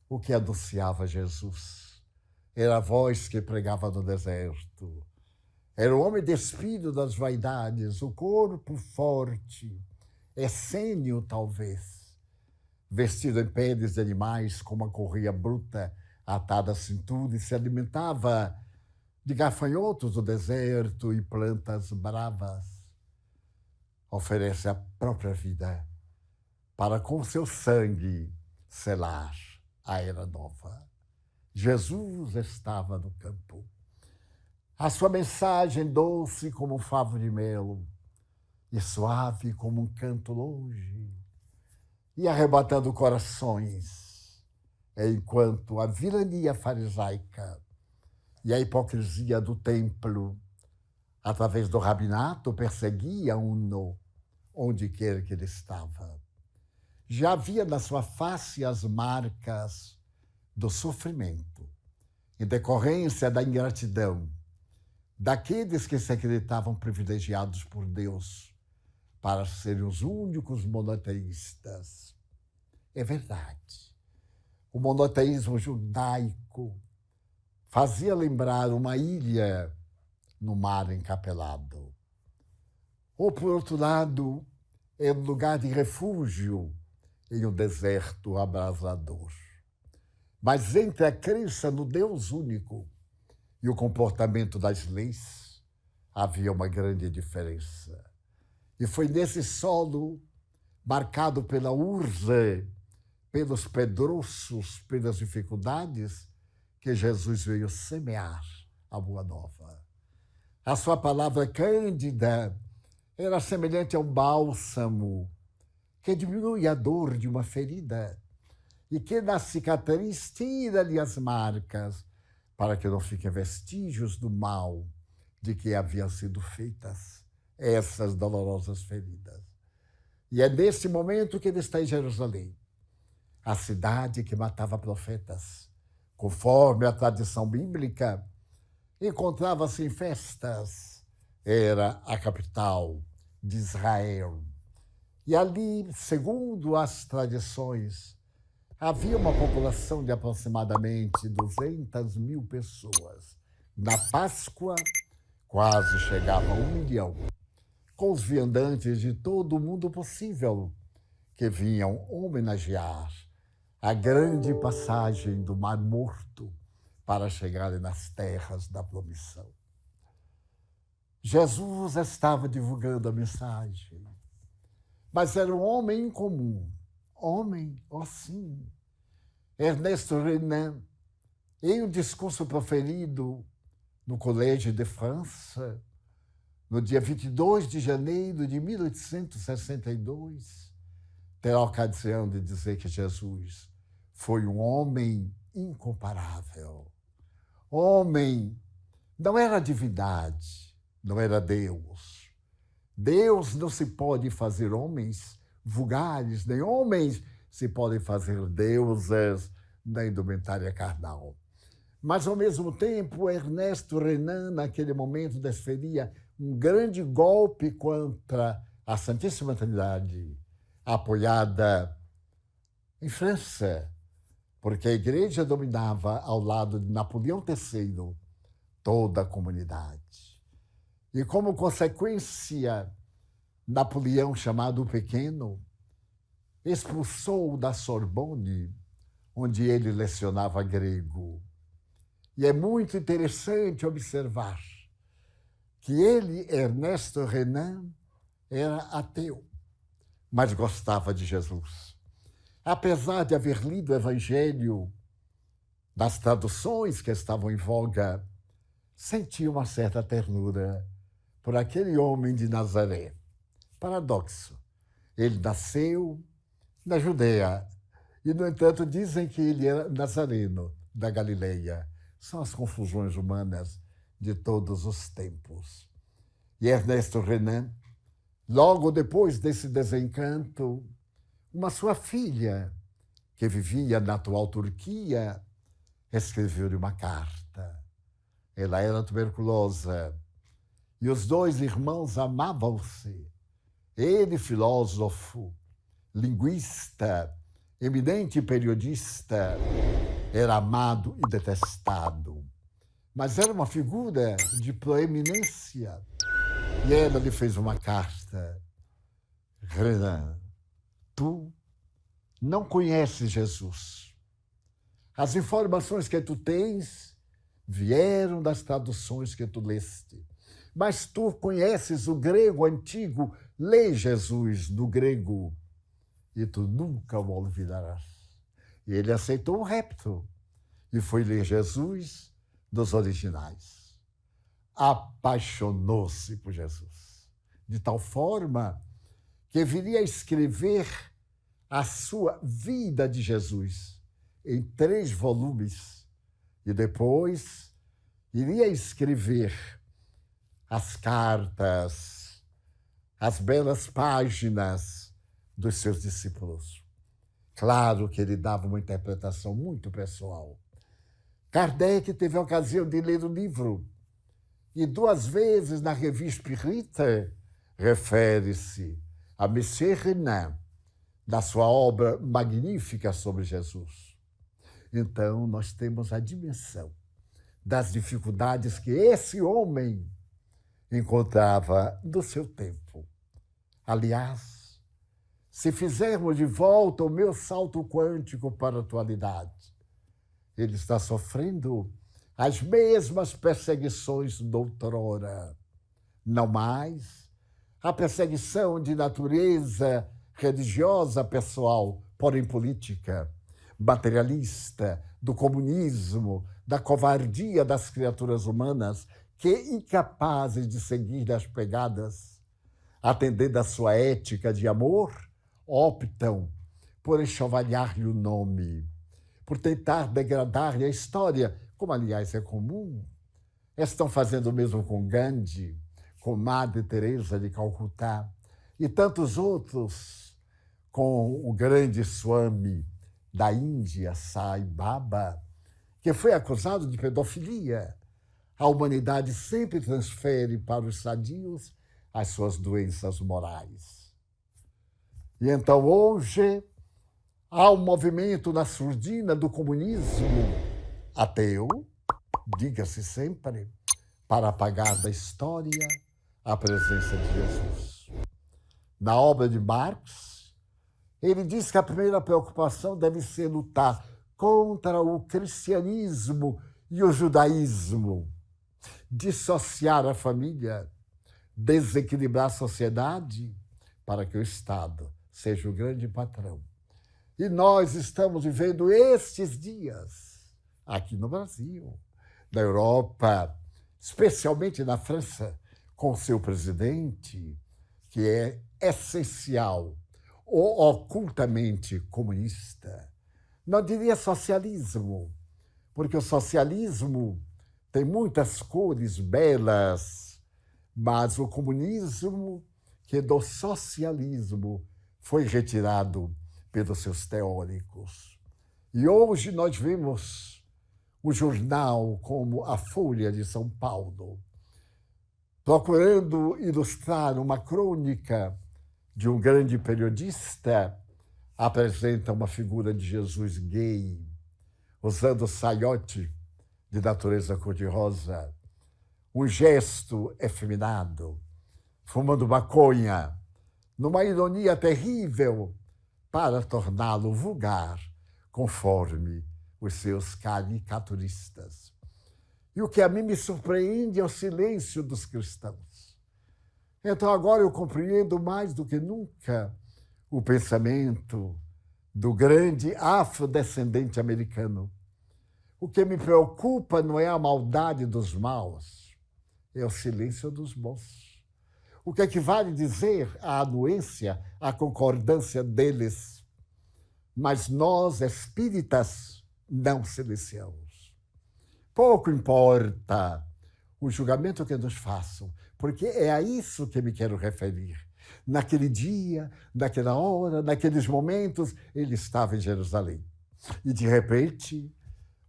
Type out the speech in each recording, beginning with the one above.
o que anunciava Jesus. Era a voz que pregava no deserto. Era o homem despido das vaidades, o corpo forte, essênio talvez, vestido em peles de animais com uma correia bruta atada à cintura e se alimentava de gafanhotos do deserto e plantas bravas. Oferece a própria vida para com seu sangue selar a era nova. Jesus estava no campo. A sua mensagem doce como um favo de mel e suave como um canto longe, e arrebatando corações, enquanto a vilania farisaica e a hipocrisia do templo, através do rabinato, perseguiam-no onde quer que ele estava. Já havia na sua face as marcas do sofrimento, em decorrência da ingratidão daqueles que se acreditavam privilegiados por Deus para serem os únicos monoteístas. É verdade. O monoteísmo judaico fazia lembrar uma ilha no mar encapelado. Ou, por outro lado, é um lugar de refúgio em um deserto abrasador. Mas entre a crença no Deus único e o comportamento das leis, havia uma grande diferença. E foi nesse solo, marcado pela urze, pelos pedrouços, pelas dificuldades, que Jesus veio semear a boa nova. A sua palavra cândida era semelhante a um bálsamo que diminui a dor de uma ferida e que na cicatriz tira-lhe as marcas para que não fiquem vestígios do mal de que haviam sido feitas essas dolorosas feridas. E é nesse momento que ele está em Jerusalém, a cidade que matava profetas. Conforme a tradição bíblica, encontrava-se em festas, era a capital de Israel. E ali, segundo as tradições, havia uma população de aproximadamente 200 mil pessoas. Na Páscoa, quase chegava a 1 milhão, com os viandantes de todo o mundo possível, que vinham homenagear a grande passagem do Mar Morto para chegarem nas terras da promissão. Jesus estava divulgando a mensagem, mas era um homem incomum. Homem, sim. Ernesto Renan, em um discurso proferido no Collège de France, no dia 22 de janeiro de 1862, terá a ocasião de dizer que Jesus foi um homem incomparável. Homem não era divindade, não era Deus. Deus não se pode fazer homens vulgares, nem homens se podem fazer deuses na indumentária carnal. Mas, ao mesmo tempo, Ernesto Renan, naquele momento, desferia um grande golpe contra a Santíssima Trindade, apoiada em França, porque a Igreja dominava, ao lado de Napoleão III, toda a comunidade. E, como consequência, Napoleão, chamado o Pequeno, expulsou da Sorbonne, onde ele lecionava grego. E é muito interessante observar que ele, Ernesto Renan, era ateu, mas gostava de Jesus. Apesar de haver lido o Evangelho das traduções que estavam em voga, sentia uma certa ternura por aquele homem de Nazaré. Paradoxo. Ele nasceu na Judeia e, no entanto, dizem que ele era nazareno, da Galileia. São as confusões humanas de todos os tempos. E Ernesto Renan, logo depois desse desencanto, uma sua filha, que vivia na atual Turquia, escreveu-lhe uma carta. Ela era tuberculosa e os dois irmãos amavam-se. Ele, filósofo, linguista, eminente periodista, era amado e detestado, mas era uma figura de proeminência. E ela lhe fez uma carta. Renan, tu não conheces Jesus. As informações que tu tens vieram das traduções que tu leste. Mas tu conheces o grego antigo, lê Jesus do grego e tu nunca o olvidarás. E ele aceitou o repto e foi ler Jesus dos originais. Apaixonou-se por Jesus, de tal forma que viria a escrever a sua vida de Jesus em 3 volumes e depois iria escrever as cartas, as belas páginas dos seus discípulos. Claro que ele dava uma interpretação muito pessoal. Kardec teve a ocasião de ler o livro e 2 vezes na Revue Spirite refere-se a Monsieur Renan, da sua obra magnífica sobre Jesus. Então, nós temos a dimensão das dificuldades que esse homem encontrava no seu tempo. Aliás, se fizermos de volta o meu salto quântico para a atualidade, ele está sofrendo as mesmas perseguições doutrora. Não mais a perseguição de natureza religiosa pessoal, porém política, materialista, do comunismo, da covardia das criaturas humanas que, incapazes de seguir as pegadas, atendendo à sua ética de amor, optam por enxovalhar-lhe o nome, por tentar degradar-lhe a história, como, aliás, é comum. Estão fazendo o mesmo com Gandhi, com Madre Teresa de Calcutá e tantos outros, com o grande Swami da Índia, Sai Baba, que foi acusado de pedofilia. A humanidade sempre transfere para os sadios as suas doenças morais. E então, hoje, há um movimento na surdina do comunismo ateu, diga-se sempre, para apagar da história a presença de Jesus. Na obra de Marx, ele diz que a primeira preocupação deve ser lutar contra o cristianismo e o judaísmo, dissociar a família, desequilibrar a sociedade para que o Estado seja o grande patrão. E nós estamos vivendo estes dias aqui no Brasil, na Europa, especialmente na França, com seu presidente, que é essencial ou ocultamente comunista. Não diria socialismo, porque o socialismo tem muitas cores belas, mas o comunismo, que do socialismo foi retirado pelos seus teóricos. E hoje nós vemos o jornal como a Folha de São Paulo, procurando ilustrar uma crônica de um grande periodista, apresenta uma figura de Jesus gay, usando saiote de natureza cor-de-rosa, um gesto efeminado, fumando maconha, numa ironia terrível para torná-lo vulgar, conforme os seus caricaturistas. E o que a mim me surpreende é o silêncio dos cristãos. Então agora eu compreendo mais do que nunca o pensamento do grande afrodescendente americano. O que me preocupa não é a maldade dos maus, é o silêncio dos bons. O que equivale dizer a anuência, a concordância deles. Mas nós, espíritas, não silenciamos. Pouco importa o julgamento que nos façam, porque é a isso que me quero referir. Naquele dia, naquela hora, naqueles momentos, ele estava em Jerusalém. E, de repente,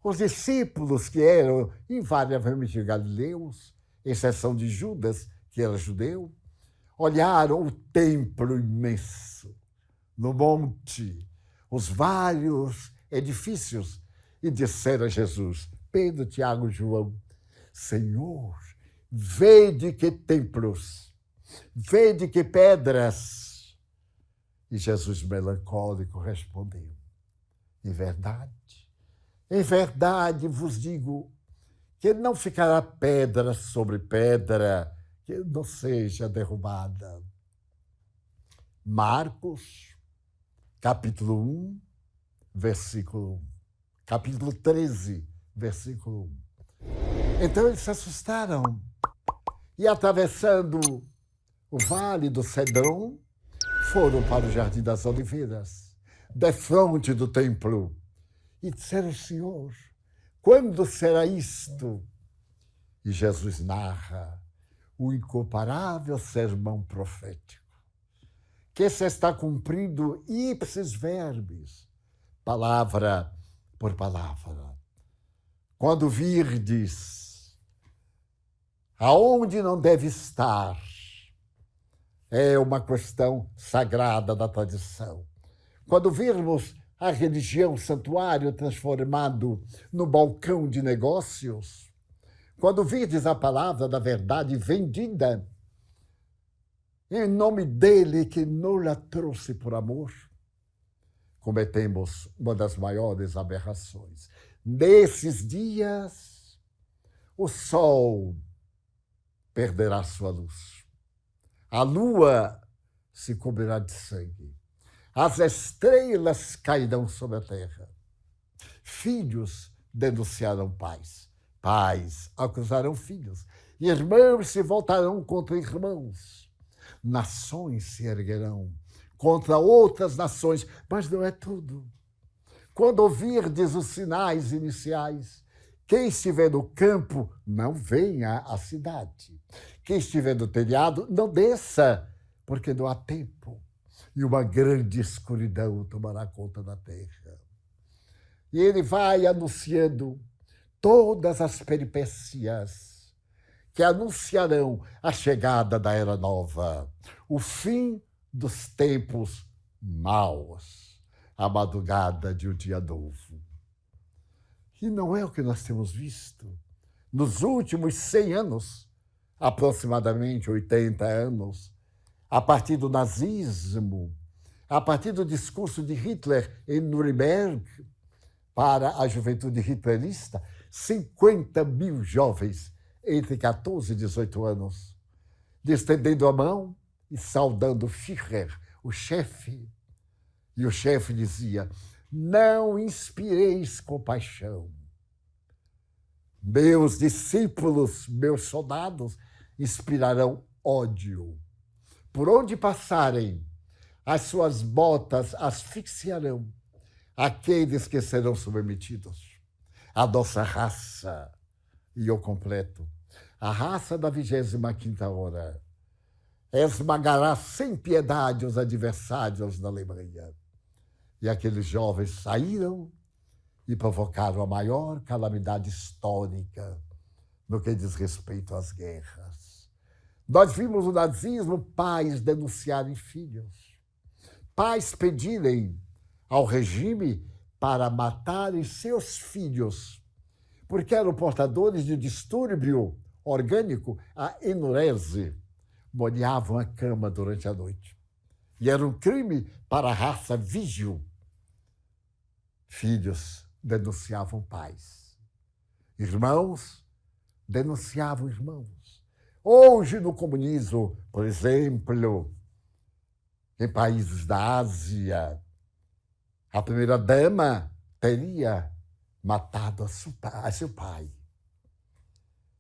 os discípulos, que eram invariavelmente galileus, exceção de Judas, que era judeu, olharam o templo imenso, no monte, os vários edifícios, e disseram a Jesus, Pedro, Tiago e João, Senhor, vede que templos, vede que pedras. E Jesus, melancólico, respondeu, em verdade vos digo que não ficará pedra sobre pedra que não seja derrubada. Marcos, capítulo 1, versículo 1. Capítulo 13, versículo 1. Então eles se assustaram e, atravessando o vale do Cedron, foram para o Jardim das Oliveiras, defronte do templo, e disseram, Senhor, quando será isto? E Jesus narra o incomparável sermão profético, que se está cumprindo ipsis verbis, palavra por palavra. Quando virdes aonde não deve estar, é uma questão sagrada da tradição. Quando virmos a religião, o santuário transformado no balcão de negócios, quando virdes a palavra da verdade vendida, em nome dele que nos a trouxe por amor, cometemos uma das maiores aberrações. Nesses dias, o sol perderá sua luz. A lua se cobrirá de sangue. As estrelas cairão sobre a terra. Filhos denunciarão pais. Pais acusarão filhos. Irmãos se voltarão contra irmãos. Nações se erguerão contra outras nações, mas não é tudo. Quando ouvirdes os sinais iniciais, quem estiver no campo, não venha à cidade. Quem estiver no telhado, não desça, porque não há tempo. E uma grande escuridão tomará conta da terra. E ele vai anunciando todas as peripécias que anunciarão a chegada da Era Nova, o fim dos tempos maus, a madrugada de um dia novo. E não é o que nós temos visto. Nos últimos 100 anos, aproximadamente 80 anos, a partir do nazismo, a partir do discurso de Hitler em Nuremberg, para a juventude hitlerista, 50 mil jovens entre 14 e 18 anos, estendendo a mão e saudando Führer, o chefe. E o chefe dizia, não inspireis compaixão. Meus discípulos, meus soldados, inspirarão ódio. Por onde passarem, as suas botas asfixiarão aqueles que serão submetidos. A nossa raça, e eu completo, a raça da 25ª hora, esmagará sem piedade os adversários da Alemanha. E aqueles jovens saíram e provocaram a maior calamidade histórica no que diz respeito às guerras. Nós vimos o nazismo pais denunciarem filhos, pais pedirem ao regime para matarem seus filhos, porque eram portadores de distúrbio orgânico, a enurese, molhavam a cama durante a noite. E era um crime para a raça vígil. Filhos denunciavam pais. Irmãos denunciavam irmãos. Hoje, no comunismo, por exemplo, em países da Ásia, a primeira-dama teria matado a seu pai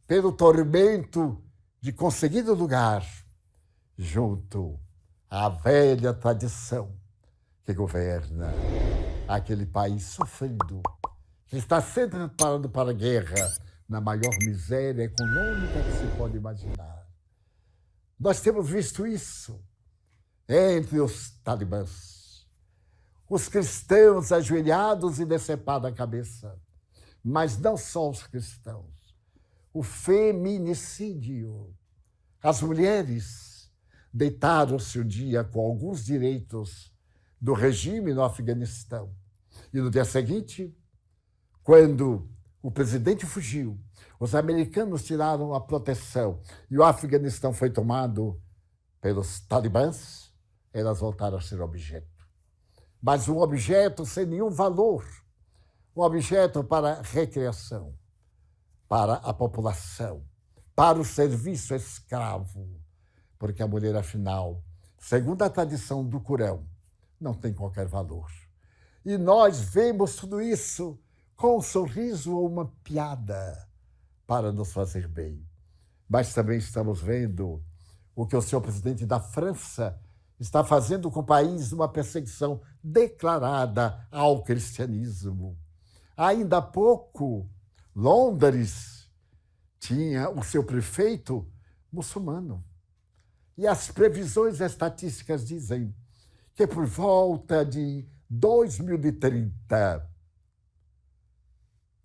pelo tormento de conseguir lugar junto à velha tradição que governa aquele país sofrido, que está sempre preparando para a guerra, na maior miséria econômica que se pode imaginar. Nós temos visto isso entre os talibãs, os cristãos ajoelhados e decepada a cabeça, mas não só os cristãos, o feminicídio. As mulheres deitaram-se um dia com alguns direitos do regime no Afeganistão. E no dia seguinte, Quando o presidente fugiu, os americanos tiraram a proteção e o Afeganistão foi tomado pelos talibãs, elas voltaram a ser objeto. Mas um objeto sem nenhum valor, um objeto para recreação, para a população, para o serviço escravo, porque a mulher, afinal, segundo a tradição do Corão, não tem qualquer valor. E nós vemos tudo isso com um sorriso ou uma piada para nos fazer bem. Mas também estamos vendo o que o senhor presidente da França está fazendo com o país numa perseguição declarada ao cristianismo. Ainda há pouco, Londres tinha o seu prefeito muçulmano. E as previsões estatísticas dizem que por volta de 2030,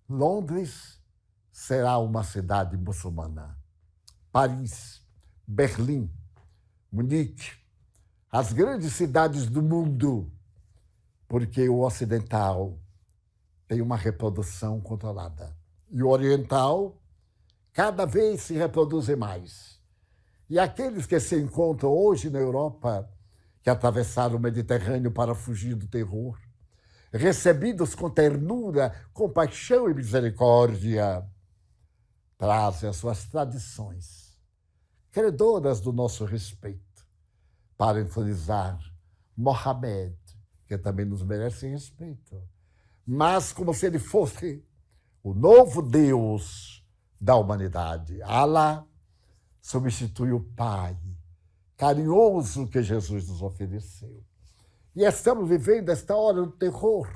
Londres será uma cidade muçulmana. Paris, Berlim, Munique, as grandes cidades do mundo, porque o ocidental tem uma reprodução controlada. E o oriental cada vez se reproduzem mais. E aqueles que se encontram hoje na Europa, que atravessaram o Mediterrâneo para fugir do terror, recebidos com ternura, compaixão e misericórdia, trazem as suas tradições, credoras do nosso respeito, para entronizar Mohamed, que também nos merece respeito, mas como se ele fosse o novo Deus da humanidade. Allah substitui o Pai carinhoso que Jesus nos ofereceu. E estamos vivendo esta hora do terror.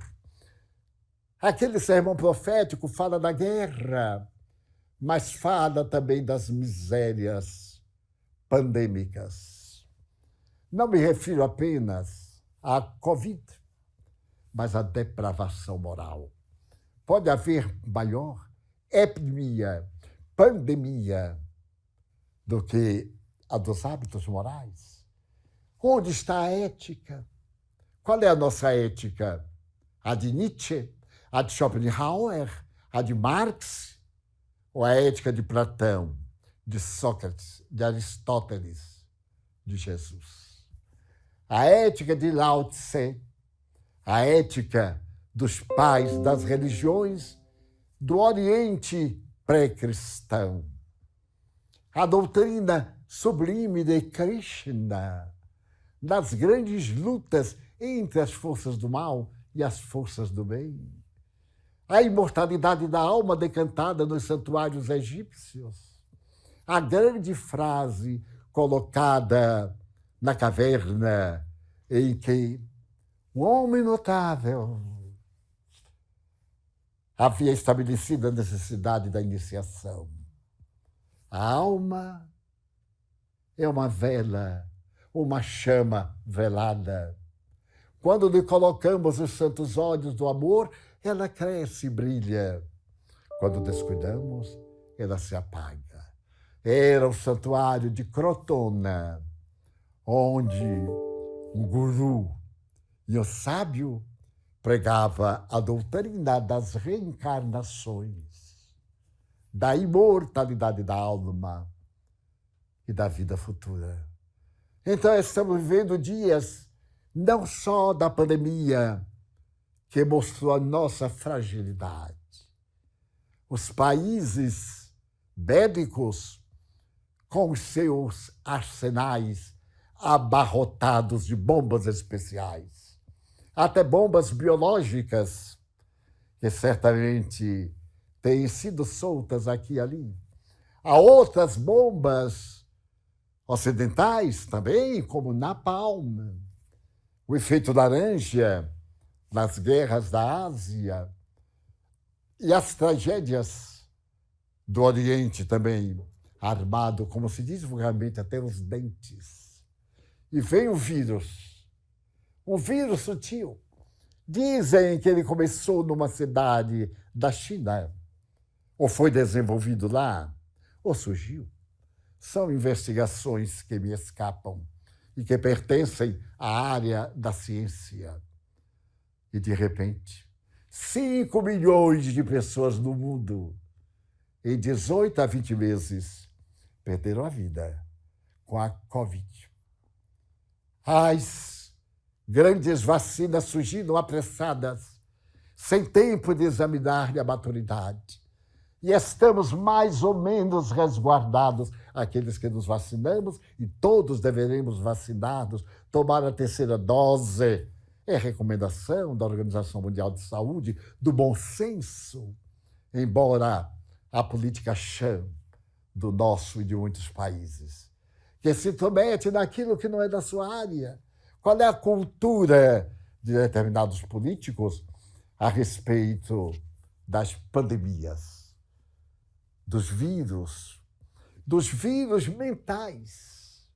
Aquele sermão profético fala da guerra, mas fala também das misérias pandêmicas. Não me refiro apenas à Covid, mas à depravação moral. Pode haver maior epidemia, pandemia, do que a dos hábitos morais? Onde está a ética? Qual é a nossa ética? A de Nietzsche? A de Schopenhauer? A de Marx? Ou a ética de Platão, de Sócrates, de Aristóteles, de Jesus? A ética de Lao Tse, a ética dos pais das religiões do Oriente pré-cristão. A doutrina sublime de Krishna, das grandes lutas entre as forças do mal e as forças do bem. A imortalidade da alma decantada nos santuários egípcios. A grande frase colocada na caverna em que o homem notável havia estabelecido a necessidade da iniciação. A alma é uma vela, uma chama velada. Quando lhe colocamos os santos olhos do amor, ela cresce e brilha. Quando descuidamos, ela se apaga. Era o santuário de Crotona, onde um guru e o sábio pregava a doutrina das reencarnações, da imortalidade da alma e da vida futura. Então, estamos vivendo dias não só da pandemia, que mostrou a nossa fragilidade. Os países bélicos, com seus arsenais abarrotados de bombas especiais, até bombas biológicas, que certamente têm sido soltas aqui e ali. Há outras bombas ocidentais também, como napalm, o efeito laranja nas guerras da Ásia e as tragédias do Oriente também, armado, como se diz vulgarmente, até os dentes. E vem um vírus sutil. Dizem que ele começou numa cidade da China, ou foi desenvolvido lá, ou surgiu. São investigações que me escapam e que pertencem à área da ciência. E, de repente, 5 milhões de pessoas no mundo, em 18 a 20 meses, perderam a vida com a Covid. As grandes vacinas surgiram apressadas, sem tempo de examinar a maturidade. E estamos mais ou menos resguardados, aqueles que nos vacinamos, e todos deveremos vacinados, tomar a terceira dose. É recomendação da Organização Mundial de Saúde, do bom senso, embora a política chã do nosso e de muitos países, que se intromete naquilo que não é da sua área. Qual é a cultura de determinados políticos a respeito das pandemias, dos vírus mentais,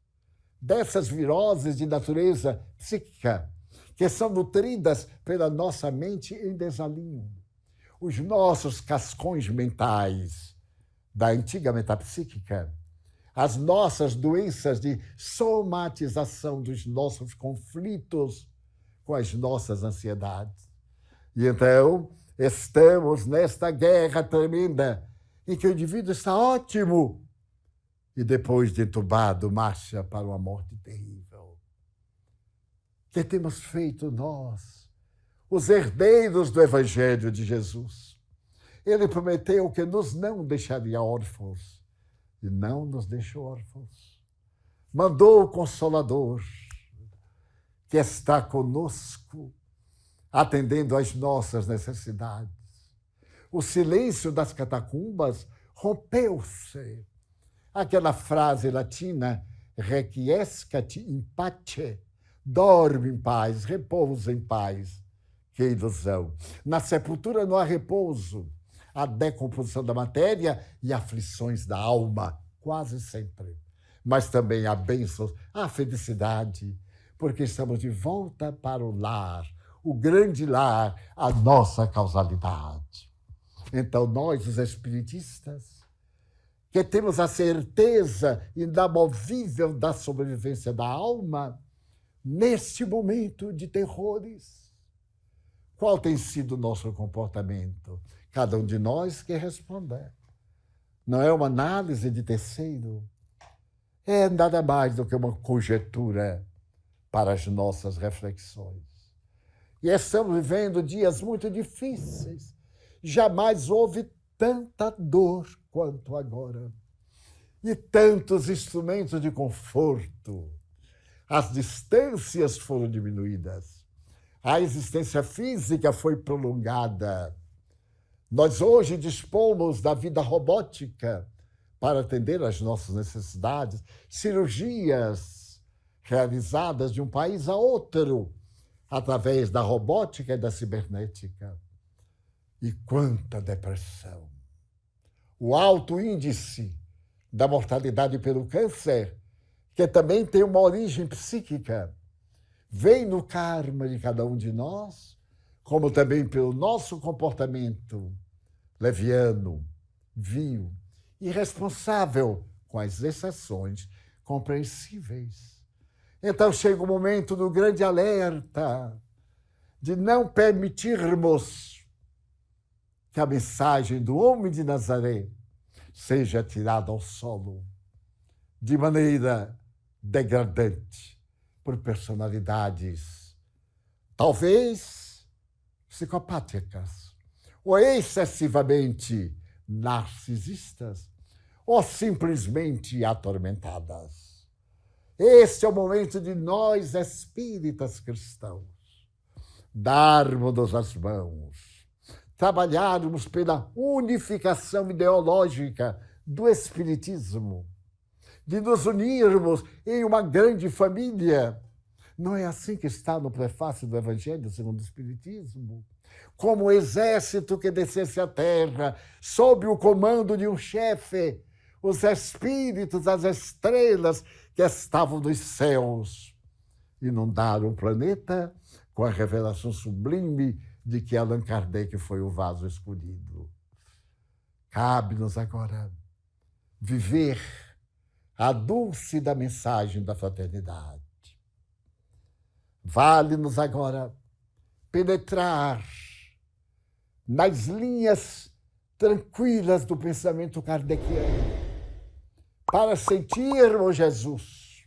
dessas viroses de natureza psíquica, que são nutridas pela nossa mente em desalinho. Os nossos cascões mentais da antiga metapsíquica, as nossas doenças de somatização dos nossos conflitos com as nossas ansiedades. E então, estamos nesta guerra tremenda em que o indivíduo está ótimo e depois de entubado marcha para uma morte terrível. O que temos feito nós, os herdeiros do Evangelho de Jesus? Ele prometeu que nos não deixaria órfãos e não nos deixou órfãos. Mandou o Consolador, que está conosco, atendendo às nossas necessidades. O silêncio das catacumbas rompeu-se. Aquela frase latina, requiescat in pace, dorme em paz, repousa em paz. Que ilusão! Na sepultura não há repouso, há decomposição da matéria e aflições da alma, quase sempre. Mas também há bênçãos, há felicidade, porque estamos de volta para o lar, o grande lar, a nossa causalidade. Então, nós, os espiritistas, que temos a certeza inamovível da sobrevivência da alma, neste momento de terrores, qual tem sido o nosso comportamento? Cada um de nós quer responder. Não é uma análise de terceiro, é nada mais do que uma conjectura para as nossas reflexões. E estamos vivendo dias muito difíceis. Jamais houve tanta dor quanto agora. E tantos instrumentos de conforto. As distâncias foram diminuídas. A existência física foi prolongada. Nós hoje dispomos da vida robótica para atender às nossas necessidades, cirurgias realizadas de um país a outro, através da robótica e da cibernética. E quanta depressão! O alto índice da mortalidade pelo câncer, que também tem uma origem psíquica, vem no karma de cada um de nós, como também pelo nosso comportamento leviano, vil, irresponsável, com as exceções compreensíveis. Então chega o momento do grande alerta de não permitirmos que a mensagem do homem de Nazaré seja tirada ao solo de maneira degradante por personalidades, talvez psicopáticas, ou excessivamente narcisistas, ou simplesmente atormentadas. Este é o momento de nós, espíritas cristãos, darmos as mãos, trabalharmos pela unificação ideológica do Espiritismo, de nos unirmos em uma grande família. Não é assim que está no prefácio do Evangelho segundo o Espiritismo? Como o exército que descesse à terra, sob o comando de um chefe, os espíritos, as estrelas que estavam nos céus, inundaram o planeta com a revelação sublime de que Allan Kardec foi o vaso escolhido. Cabe-nos agora viver a dúlcida mensagem da fraternidade. Vale-nos agora penetrar nas linhas tranquilas do pensamento kardeciano, para sentirmos Jesus,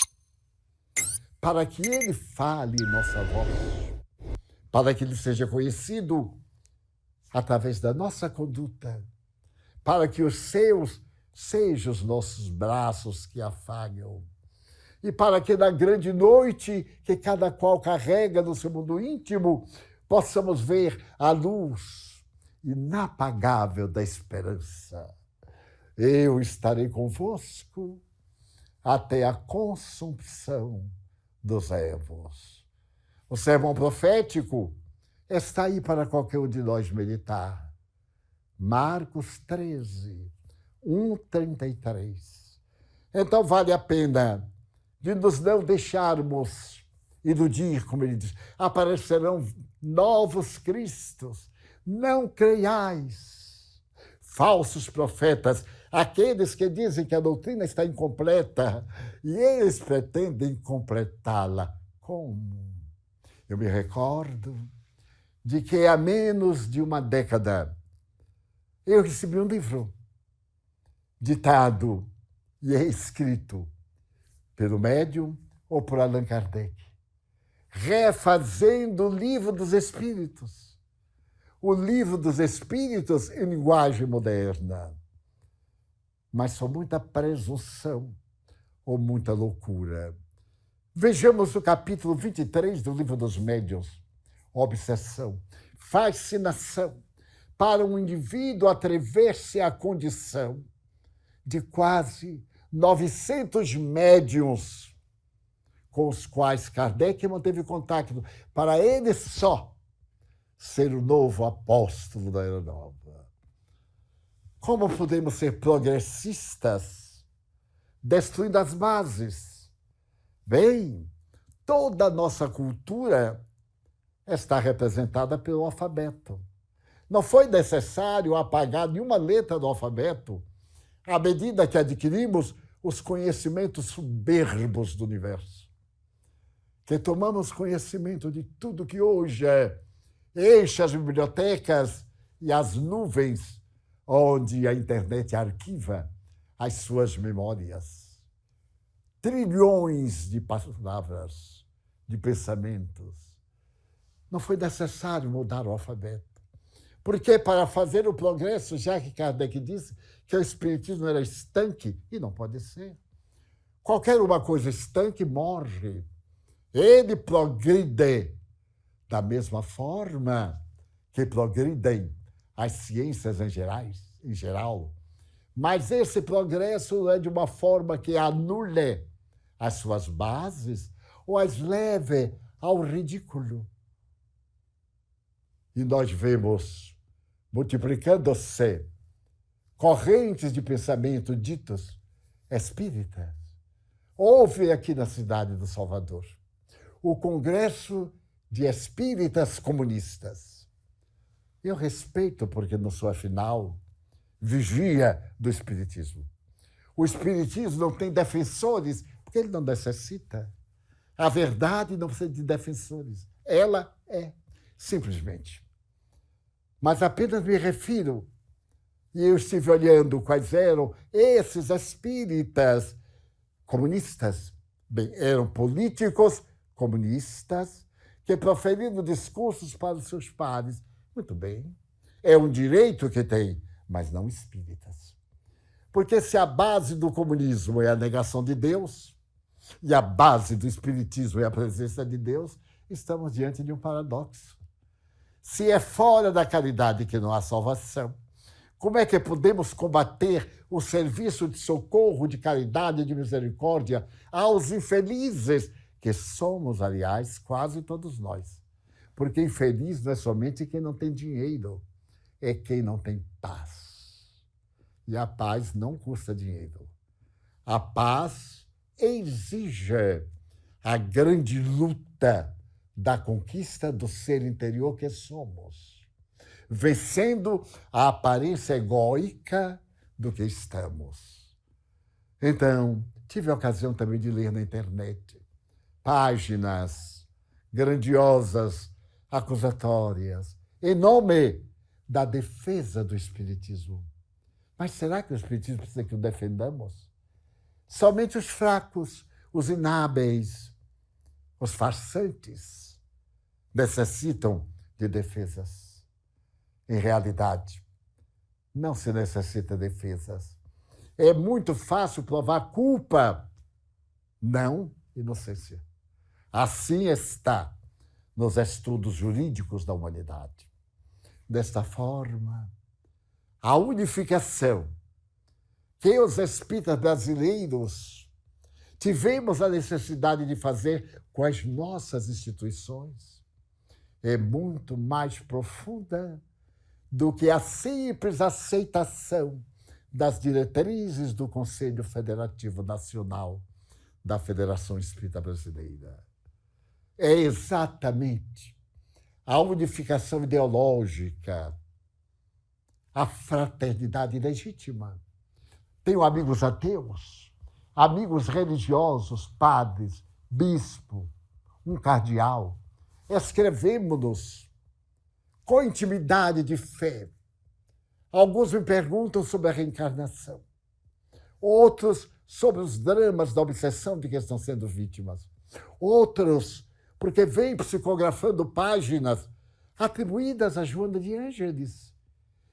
para que ele fale em nossa voz, para que ele seja conhecido através da nossa conduta, para que os seus sejam os nossos braços que afagam, e para que na grande noite que cada qual carrega no seu mundo íntimo, possamos ver a luz inapagável da esperança. Eu estarei convosco até a consumpção dos ervos. O sermão profético está aí para qualquer um de nós meditar. Marcos 13, 1:33. Então vale a pena de nos não deixarmos iludir, como ele diz. Aparecerão novos cristos. Não creiais. Falsos profetas, aqueles que dizem que a doutrina está incompleta e eles pretendem completá-la. Como? Eu me recordo de que há menos de uma década eu recebi um livro ditado e escrito pelo médium ou por Allan Kardec, refazendo o Livro dos Espíritos. O Livro dos Espíritos em linguagem moderna. Mas com muita presunção ou muita loucura. Vejamos o capítulo 23 do Livro dos Médiuns. Obsessão, fascinação, para um indivíduo atrever-se à condição de quase 900 médiuns com os quais Kardec manteve contato, para ele só ser o novo apóstolo da Era Nova. Como podemos ser progressistas destruindo as bases? Bem, toda a nossa cultura está representada pelo alfabeto. Não foi necessário apagar nenhuma letra do alfabeto à medida que adquirimos os conhecimentos soberbos do universo. Que tomamos conhecimento de tudo que hoje enche as bibliotecas e as nuvens onde a internet arquiva as suas memórias. Trilhões de palavras, de pensamentos. Não foi necessário mudar o alfabeto. Porque para fazer o progresso, já que Kardec disse que o espiritismo era estanque, e não pode ser. Qualquer uma coisa estanque morre. Ele progride da mesma forma que progridem as ciências em geral. Mas esse progresso é de uma forma que anule as suas bases ou as leve ao ridículo. E nós vemos multiplicando-se correntes de pensamento ditos espíritas. Houve aqui na cidade do Salvador o Congresso de Espíritas Comunistas. Eu respeito, porque não sou, afinal, vigia do espiritismo. O espiritismo não tem defensores, porque ele não necessita. A verdade não precisa de defensores. Ela é, simplesmente. Mas apenas me refiro, e eu estive olhando quais eram esses espíritas comunistas. Bem, eram políticos comunistas que proferindo discursos para os seus pares. Muito bem, é um direito que tem, mas não espíritas. Porque se a base do comunismo é a negação de Deus e a base do espiritismo é a presença de Deus, estamos diante de um paradoxo. Se é fora da caridade que não há salvação, como é que podemos combater o serviço de socorro, de caridade e de misericórdia aos infelizes, que somos, aliás, quase todos nós? Porque infeliz não é somente quem não tem dinheiro, é quem não tem paz. E a paz não custa dinheiro. A paz exige a grande luta da conquista do ser interior que somos, vencendo a aparência egóica do que estamos. Então, tive a ocasião também de ler na internet páginas grandiosas, acusatórias, em nome da defesa do Espiritismo. Mas será que o Espiritismo precisa que o defendamos? Somente os fracos, os inábeis, os farsantes necessitam de defesas. Em realidade, não se necessita de defesas. É muito fácil provar culpa, não inocência. Assim está nos estudos jurídicos da humanidade. Desta forma, a unificação que os espíritas brasileiros tivemos a necessidade de fazer com as nossas instituições é muito mais profunda do que a simples aceitação das diretrizes do Conselho Federativo Nacional da Federação Espírita Brasileira. É exatamente a unificação ideológica, a fraternidade legítima. Tenho amigos ateus, amigos religiosos, padres, bispo, um cardeal. Escrevemos-nos com intimidade de fé. Alguns me perguntam sobre a reencarnação, outros sobre os dramas da obsessão de que estão sendo vítimas, outros porque vêm psicografando páginas atribuídas a Joana de Ângeles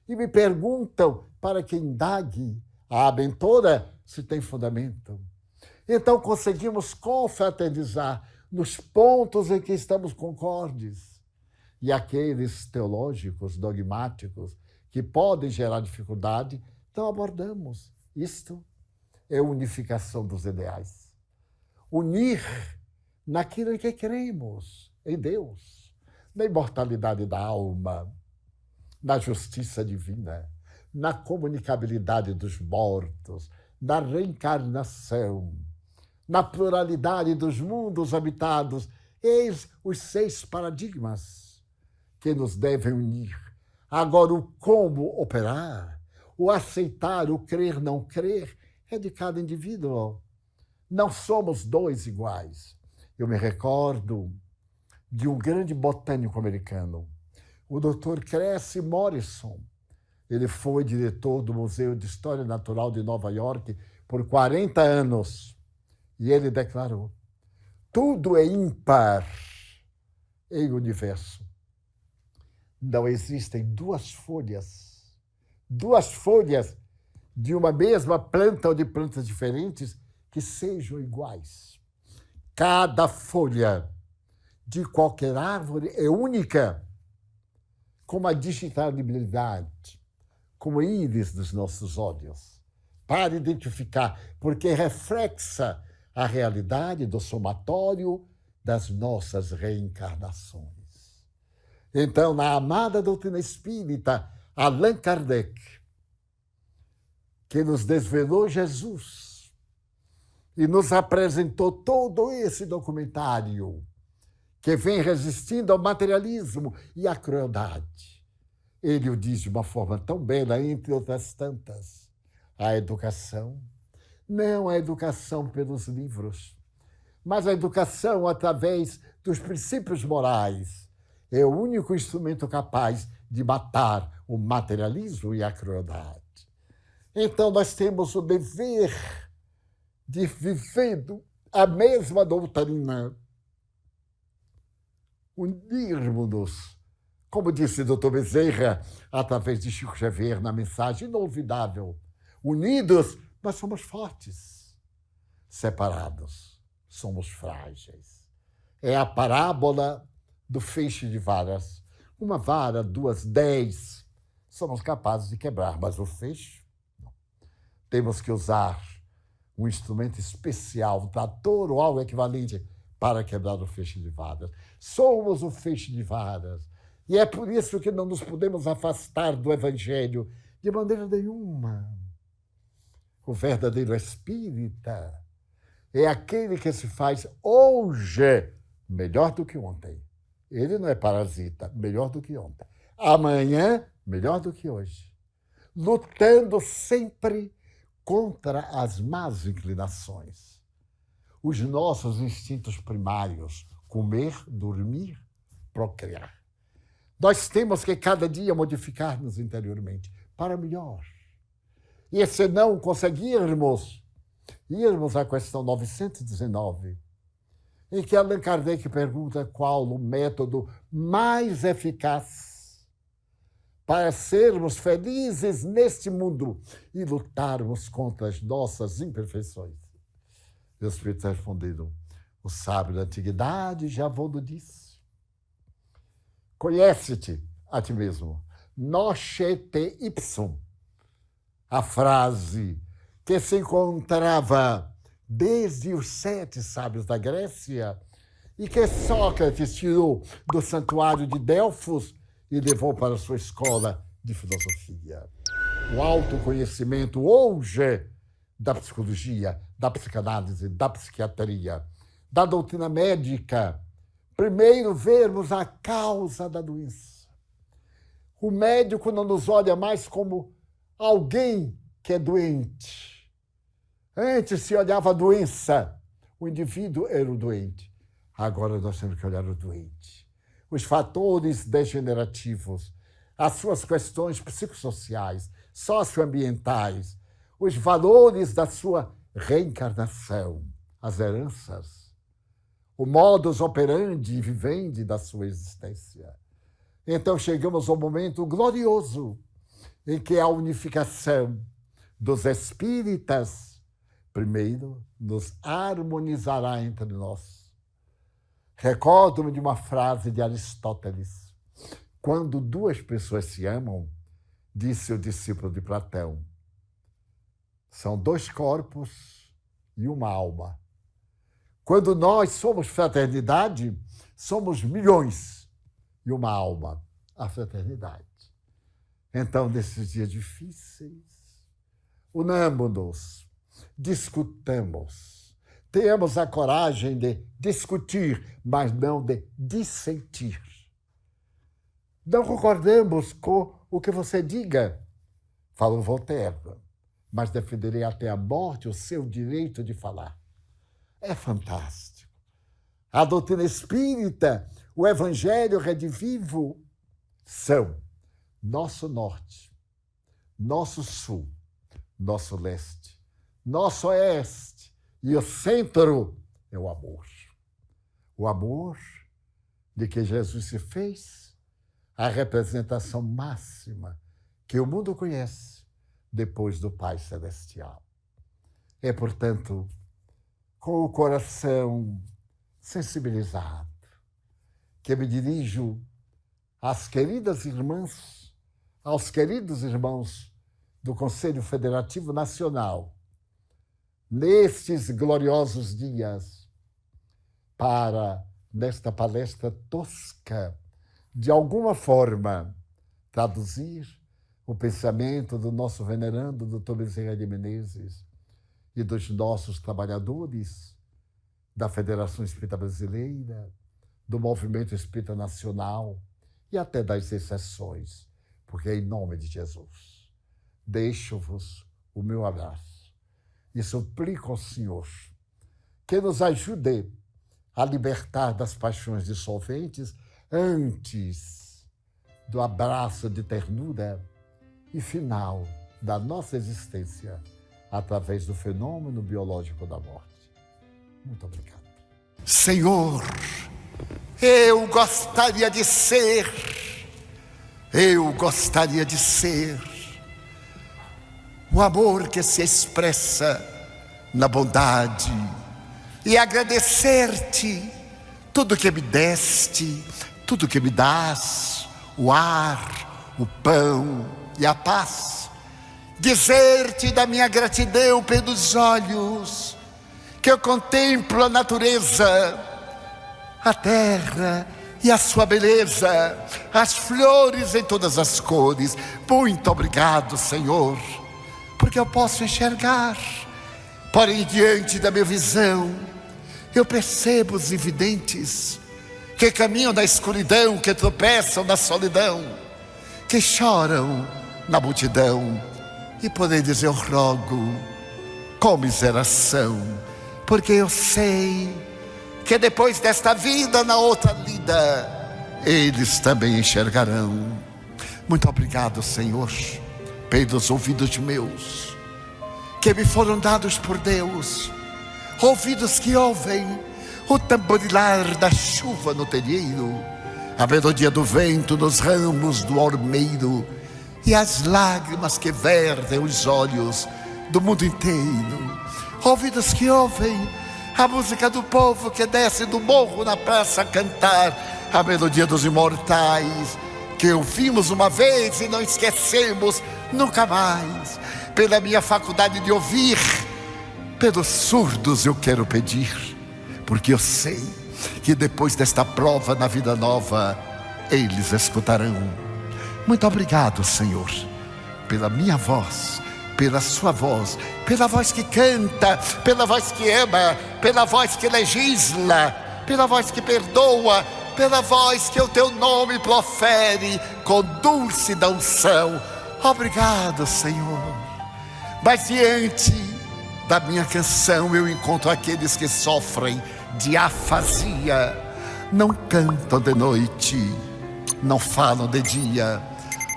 e me perguntam para que indague a abentora se tem fundamento. Então conseguimos confraternizar nos pontos em que estamos concordes. E aqueles teológicos, dogmáticos, que podem gerar dificuldade, então abordamos. Isto é unificação dos ideais. Unir naquilo em que cremos, em Deus, na imortalidade da alma, na justiça divina, na comunicabilidade dos mortos, na reencarnação, na pluralidade dos mundos habitados. Eis os 6 paradigmas que nos devem unir. Agora, o como operar, o aceitar, o crer, não crer, é de cada indivíduo. Não somos 2 iguais. Eu me recordo de um grande botânico americano, o Dr. Cressy Morrison. Ele foi diretor do Museu de História Natural de Nova York por 40 anos. E ele declarou: tudo é ímpar em universo. Não existem 2 folhas de uma mesma planta ou de plantas diferentes que sejam iguais. Cada folha de qualquer árvore é única, como a digitabilidade, como o íris dos nossos olhos, para identificar, porque reflexa a realidade do somatório das nossas reencarnações. Então, na amada doutrina espírita, Allan Kardec, que nos desvelou Jesus e nos apresentou todo esse documentário que vem resistindo ao materialismo e à crueldade. Ele o diz de uma forma tão bela, entre outras tantas: a educação não é a educação pelos livros, mas a educação através dos princípios morais. É o único instrumento capaz de matar o materialismo e a crueldade. Então, nós temos o dever de viver a mesma doutrina, unirmos-nos, como disse o Dr. Bezerra, através de Chico Xavier, na mensagem inolvidável: unidos, nós somos fortes, separados, somos frágeis. É a parábola do feixe de varas. Uma vara, 2, 10, somos capazes de quebrar, mas o feixe, não. Temos que usar um instrumento especial, um trator ou algo equivalente para quebrar o feixe de varas. Somos o feixe de varas. E é por isso que não nos podemos afastar do Evangelho de maneira nenhuma. O verdadeiro espírita é aquele que se faz hoje melhor do que ontem. Ele não é parasita, melhor do que ontem. Amanhã, melhor do que hoje. Lutando sempre contra as más inclinações. Os nossos instintos primários: comer, dormir, procriar. Nós temos que cada dia modificar-nos interiormente para melhor. E se não conseguirmos, irmos à questão 919, em que Allan Kardec pergunta qual o método mais eficaz para sermos felizes neste mundo e lutarmos contra as nossas imperfeições. E os espíritos responderam: o sábio da antiguidade já vos disse. Conhece-te a ti mesmo. Nosce te ipsum. A frase que se encontrava desde os 7 sábios da Grécia e que Sócrates tirou do santuário de Delfos e levou para a sua escola de filosofia. O autoconhecimento hoje da psicologia, da psicanálise, da psiquiatria, da doutrina médica. Primeiro, vermos a causa da doença. O médico não nos olha mais como alguém que é doente. Antes se olhava a doença, o indivíduo era o doente. Agora nós temos que olhar o doente. Os fatores degenerativos, as suas questões psicossociais, socioambientais, os valores da sua reencarnação, as heranças, o modus operandi e vivendi da sua existência. Então chegamos ao momento glorioso em que a unificação dos espíritas, primeiro, nos harmonizará entre nós. Recordo-me de uma frase de Aristóteles. Quando 2 pessoas se amam, disse o discípulo de Platão, são 2 corpos e uma alma. Quando nós somos fraternidade, somos milhões e uma alma, a fraternidade. Então, nesses dias difíceis, unamo-nos, discutamos, tenhamos a coragem de discutir, mas não de dissentir. Não concordamos com o que você diga, falou Voltaire, mas defenderei até a morte o seu direito de falar. É fantástico. A doutrina espírita, o evangelho redivivo são nosso norte, nosso sul, nosso leste, nosso oeste e o centro é o amor. O amor de que Jesus se fez a representação máxima que o mundo conhece depois do Pai Celestial. É, portanto, com o coração sensibilizado, que me dirijo às queridas irmãs, aos queridos irmãos do Conselho Federativo Nacional, nestes gloriosos dias, para, nesta palestra tosca, de alguma forma, traduzir o pensamento do nosso venerando Dr. Bezerra de Menezes e dos nossos trabalhadores da Federação Espírita Brasileira, do Movimento Espírita Nacional e até das exceções, porque em nome de Jesus deixo-vos o meu abraço e suplico ao Senhor que nos ajude a libertar das paixões dissolventes antes do abraço de ternura e final da nossa existência através do fenômeno biológico da morte. Muito obrigado. Senhor, eu gostaria de ser o amor que se expressa na bondade e agradecer-te tudo que me deste, tudo que me dás, o ar, o pão e a paz. Dizer-te da minha gratidão pelos olhos que eu contemplo a natureza, a terra e a sua beleza, as flores em todas as cores. Muito obrigado, Senhor, porque eu posso enxergar. Porém, diante da minha visão, eu percebo os invidentes que caminham na escuridão, que tropeçam na solidão, que choram na multidão. E por eles eu rogo com miseração, porque eu sei que depois desta vida, na outra vida, eles também enxergarão. Muito obrigado, Senhor, pelos ouvidos meus, que me foram dados por Deus, ouvidos que ouvem o tamborilar da chuva no terreiro, a melodia do vento nos ramos do ormeiro e as lágrimas que vertem os olhos do mundo inteiro. Ouvidos que ouvem a música do povo que desce do morro na praça a cantar, a melodia dos imortais que ouvimos uma vez e não esquecemos nunca mais. Pela minha faculdade de ouvir, pelos surdos eu quero pedir, porque eu sei que depois desta prova na vida nova, eles escutarão. Muito obrigado, Senhor, pela minha voz, pela sua voz, pela voz que canta, pela voz que ama, pela voz que legisla, pela voz que perdoa, pela voz que o teu nome profere com dulce da unção. Obrigado, Senhor. Mas diante da minha canção eu encontro aqueles que sofrem de afasia, não cantam de noite, não falam de dia.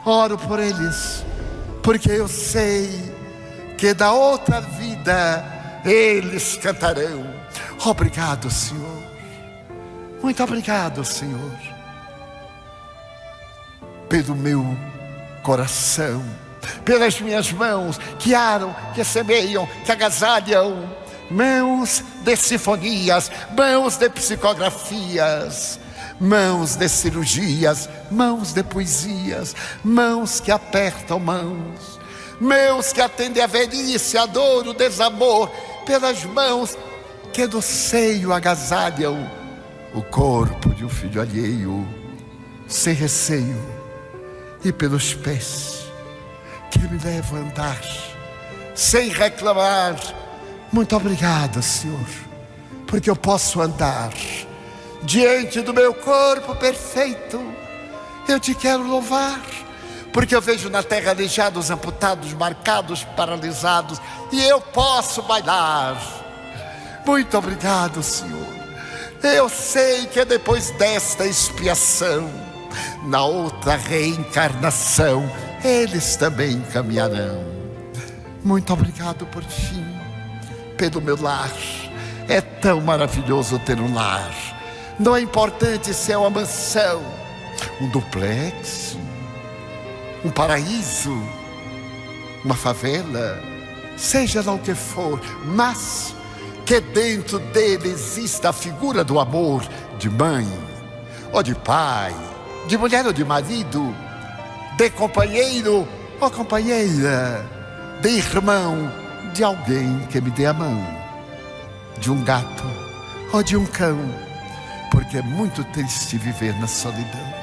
Oro por eles, porque eu sei que da outra vida eles cantarão. Obrigado, Senhor. Muito obrigado, Senhor, pelo meu coração, pelas minhas mãos que aram, que semeiam, que agasalham, mãos de sinfonias, mãos de psicografias, mãos de cirurgias, mãos de poesias, mãos que apertam mãos, mãos que atendem a velhice, a dor, o desamor, pelas mãos que do seio agasalham o corpo de um filho alheio, sem receio, e pelos pés que me levam a andar, sem reclamar. Muito obrigado, Senhor, porque eu posso andar diante do meu corpo perfeito. Eu te quero louvar, porque eu vejo na terra aleijados, amputados, marcados, paralisados, e eu posso bailar. Muito obrigado, Senhor. Eu sei que depois desta expiação, na outra reencarnação, eles também caminharão. Muito obrigado por fim, pelo meu lar. É tão maravilhoso ter um lar. Não é importante se é uma mansão, um duplex, um paraíso, uma favela, seja lá o que for, mas que dentro dele exista a figura do amor, de mãe, ou de pai, de mulher ou de marido, de companheiro ou companheira, de irmão, de alguém que me dê a mão, de um gato ou de um cão, porque é muito triste viver na solidão.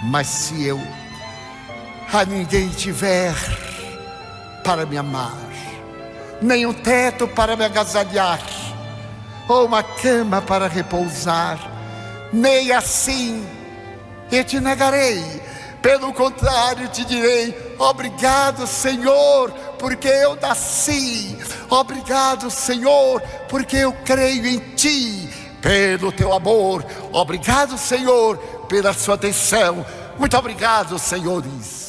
Mas se eu a ninguém tiver para me amar, nem um teto para me agasalhar, ou uma cama para repousar, nem assim eu te negarei. Pelo contrário, te direi: obrigado, Senhor, porque eu nasci. Obrigado, Senhor, porque eu creio em ti, pelo teu amor. Obrigado, Senhor, pela sua atenção. Muito obrigado, senhores.